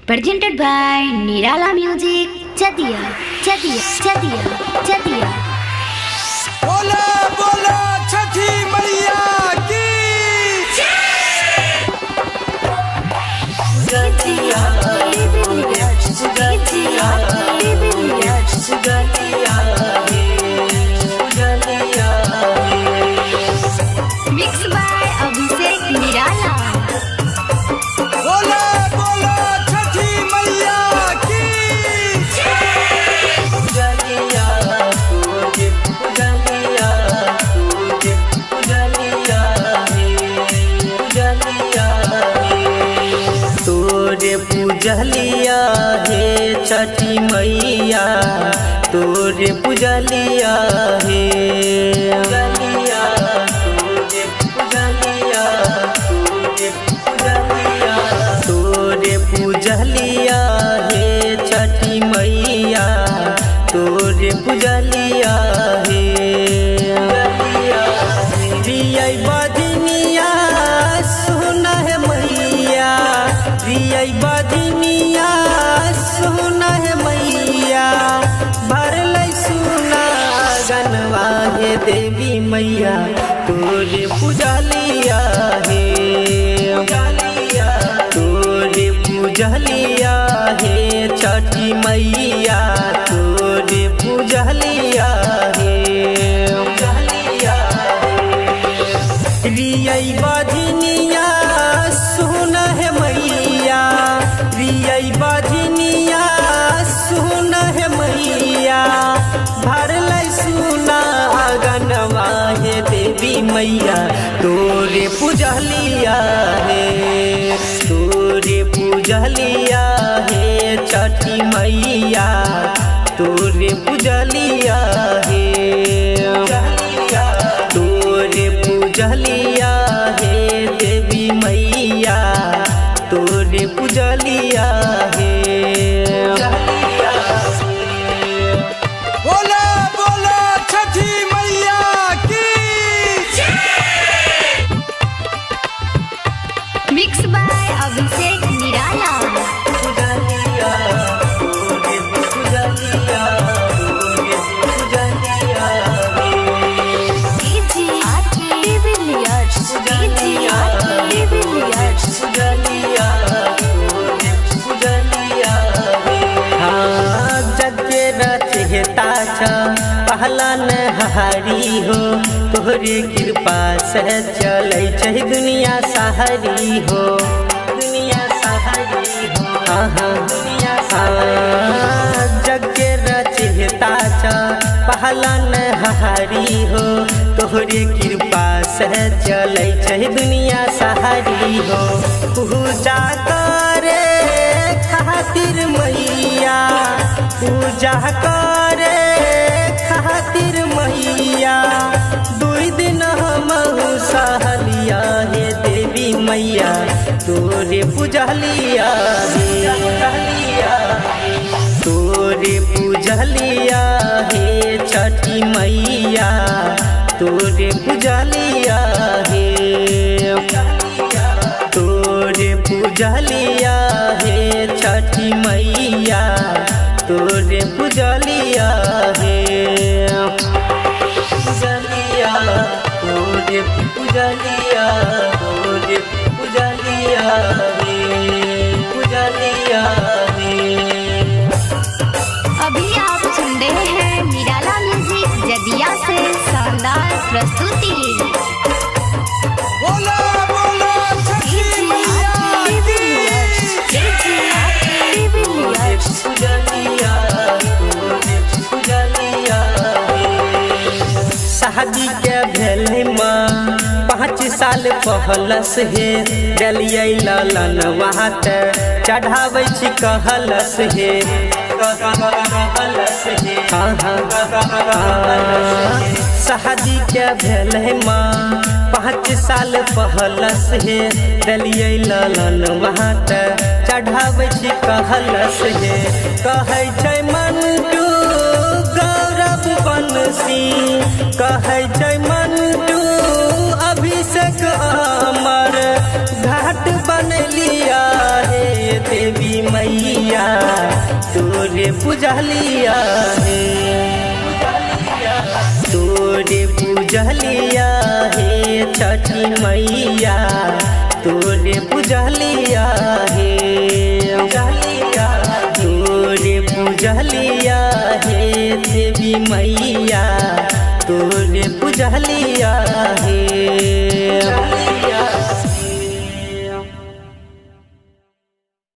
presented by Nirala Music, Chatia, Chatia, Chatia, Chatia. बोला बोला छठी मैया की Chatia, mixed by Abhishek Nirala. बोला बोला छठी मैया की तोरे पूजलिया हे छठी मैया तोरे पूजलिया हे तोरे पूजलिया हे छठी मैया तोरे पूजलिया हे रियै बजनिया सुना है मैया रियै बजनिया सुना है मैया भरलै सुना गनवा हे देवी मैया तोरे पूजलिया हे तोरे पूजलिया हे छठी मैया तोरे पूजलिया हे रियै बजनिया सुना है मैया रियै बजनिया सुना है मैया भरलै सुना गनवा हे देवी मैया तोरे पूजलिया हे तोरे पूजलिया हे छठी मैया तोरे पूजलिया हे तोरे पूजलिया हे देवी मैया तोरे पूजलिया हे बोला बोला छठी मैया की Mixed by Abhishek Nirala. पहला नहारी हो तोहरे कृपा से चलै छै दुनिया सहारी हो दुनिया सहारी हो दुनिया जग के रचयिता छ पहला नहारी हो तोहरे कृपा से चलै छै दुनिया सहारी हो पूजा करे खातिर मैया पूजा करे खातिर मैया दुई दिन हम सहलिया हे देवी मैया तोरे पूजलिया तोरे पूजलिया हे छठी मैया तोरे पूजलिया हे तोरे पूजलिया हे छठी मैया तोरे पूजलिया हे पूजलिया तोरे पूजलिया तोरे पूजलिया हे पूजलिया हे अभी आप सुन रहे हैं निराला म्यूजिक जदिया से शानदार प्रस्तुति। बोला बोला छठी मैया की शादी के भेले माँ 5 साल पहलस हे डलियै ललन वहाँ चढ़ाबै छी कहलस हे शादी के भेले माँ 5 साल पहलस हे डलियै ललन वहाँ चढ़ाबै छी कहलस हे कहै छै मंटू गौरव बनसी कहै छै मंटू अभिषेक अमर घाट बनलिया हे देवी मैया। पूजलिया है तोरे पूजलिया है छठी मैया तोरे पूजलिया है तोरे पूजलिया है देवी मैया तोरे पूजलिया है।